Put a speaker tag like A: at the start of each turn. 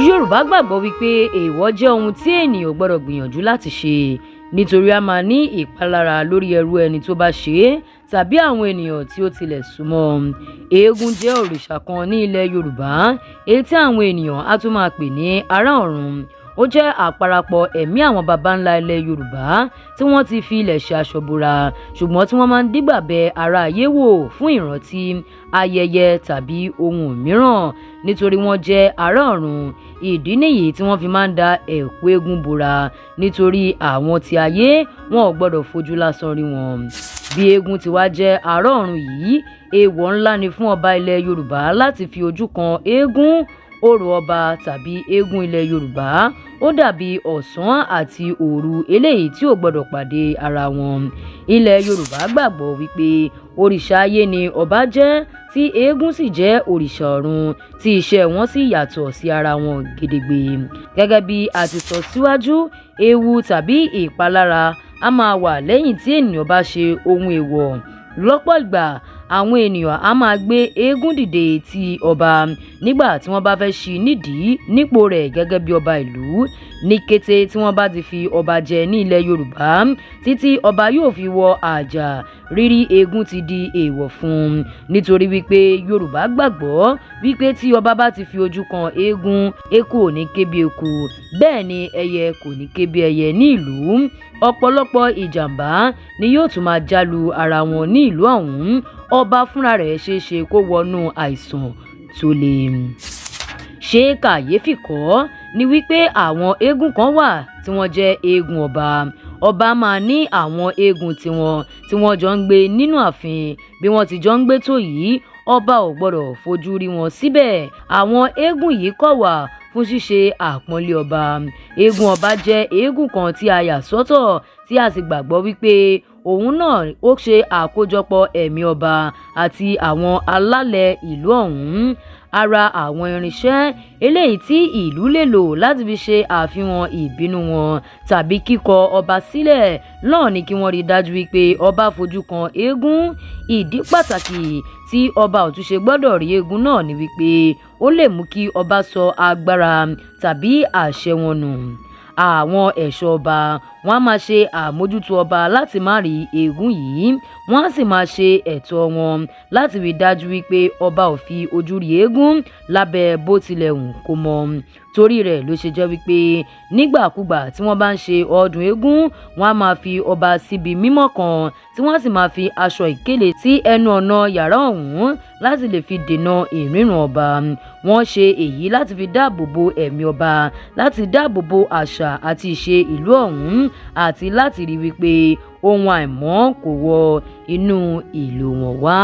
A: Yorùbá gbàgbọ́ wípé èèwọ̀ jẹ́ ohun tí ènìyàn ò gbọ́dọ̀ gbìyànjú láti ṣe nítorí a máa ní ìpalára lórí ẹrú ẹni tó bá ṣe é tàbí àwọn ènìyàn tí ó tilẹ̀ súnmọ́. Eégún jẹ́ òrìṣà kan ní ilẹ̀ Yorùbá èyí tí àwọn ènìyàn á tún máa pè ní ará ọ̀run. Ó jẹ́ àparapọ̀ ẹ̀mí àwọn baba ńlá ilẹ̀ Yorùbá tí wọ́n ti fi ilẹ̀ ṣe aṣọ bora ṣùgbọ́n tí wọ́n máa ń dígbà bẹ ará ayé wò fún ìrántí ayẹyẹ tàbí ohun mìíràn nítorí wọ́n jẹ́ ará ọ̀run. Ìdí nìyí tí wọ́n fi máa ń da ẹ̀kú eégún bora nítorí àwọn ti ayé wọn ò gbọ́dọ̀ fojú lásán rí wọn. Bí eégún ti wá jẹ́ ará ọ̀run yìí, èèwọ̀ ńlá ni fún ọba ilẹ̀ Yorùbá láti fi ojú kan eégún. Orò ọba tàbí eégún ilẹ̀ Yorùbá ó dàbí ọ̀sán àti òru eléyìí tí ò gbọdọ̀ pàdé ara wọn. Ilẹ̀ Yorùbá gbàgbọ́ wípé òrìṣà ayé ni ọba jẹ́ tí eégún sì jẹ́ òrìṣà ọ̀run tí iṣẹ́ wọn sì yàtọ̀ sí ara wọn gedegbe. Gẹ́gẹ́ bí a ti sọ síwájú, ewu tàbí ìpalára a máa wà lẹ́yìn tí ènìyàn bá ṣe ohun èèwọ̀. Lọ́pọ̀ ìgbà àwọn ènìyàn á máa gbé eégún dìde ti ọba nígbà tí wọ́n bá fẹ́ ṣí nídìí nípò rẹ̀ gẹ́gẹ́ bí ọba ìlú. Ní kété tí wọ́n bá ti fi ọba jẹ ní ilẹ̀ Yorùbá títí ọba yóò fi wọ àjà, rírí eégún ti di èèwọ̀ fún un nítorí wípé Yorùbá gbàgbọ́ wípé tí ọba bá ti fi ojú kan eégún, eku ò ní ké bí eku, bẹ́ẹ̀ ni ẹyẹ kò ní ké bí ẹyẹ ní ìlú. Ọ̀pọ̀lọpọ̀ ìjàmbá ni yóò tún máa jálu ara wọn ní ìlú ọ̀hún. Ọba fúnra rẹ̀ ṣeéṣe kó wọnú àìsàn tó le. Ṣé kàyéfì kọ́ ni wípé àwọn eégún kan wà tí wọ́n jẹ́ eégún ọba. Ọba máa ní àwọn eégún tiwọn tí wọ́n jọ ń gbé nínú ààfin. Bí wọ́n ti jọ ń gbé tó yìí, ọba ò gbọ́dọ̀ fojú rí wọn síbẹ̀. Àwọn eégún yìí kọ̀ wà fún ṣíṣe àpọ́nlé ọba. Eégún ọba jẹ́ eégún kan tí a yà sọ́tọ̀ tí a sì gbàgbọ́ wípé òun náà ó ṣe àkójọpọ̀ ẹ̀mí ọba àti àwọn alálẹ̀ ìlú ọ̀hún. Ara àwọn irinṣẹ́ eléyìí tí ìlú lè lò láti fi ṣe àfihàn ìbínú wọn tàbí kíkọ ọba sílẹ̀ náà ni kí wọ́n rí dájú wípé ọba fojú kan eégún. Ìdí pàtàkì tí ọba ò tún ṣe gbọ́dọ̀ rí eégún náà ni wípé ó lè mú kí ọba sọ agbára tàbí àṣẹ wọn nù. Àwọn ẹ̀ṣọ́ ọba wọ́n á máa ṣe àmójútó ọba láti má rí eégún yìí. Wọ́n á sì máa ṣe ẹ̀tọ́ wọn láti rí dájú wípé ọba ò fi ojú rí eégún lábẹ́ bó tilẹ̀ hùn kó mọ́. Torí rẹ̀ ló ṣe jẹ́ wípé nígbàkúgbà tí wọ́n bá ń ṣe ọdún eégún, wọ́n á máa fi ọba síbi mímọ́ kan tí wọ́n sì máa fi aṣọ ìkélé sí ẹnu ọ̀nà yàrá ọ̀hún láti lè fi dènà ìrírun ọba. Wọ́n ṣe èyí láti fi dáàbò bo ẹ̀mí ọba, láti dáàbò bo àṣà àti ìṣe ìlú ọ̀hún àti láti rí wípé ohun àìmọ́ kò wọ inú ìlú wọn wá.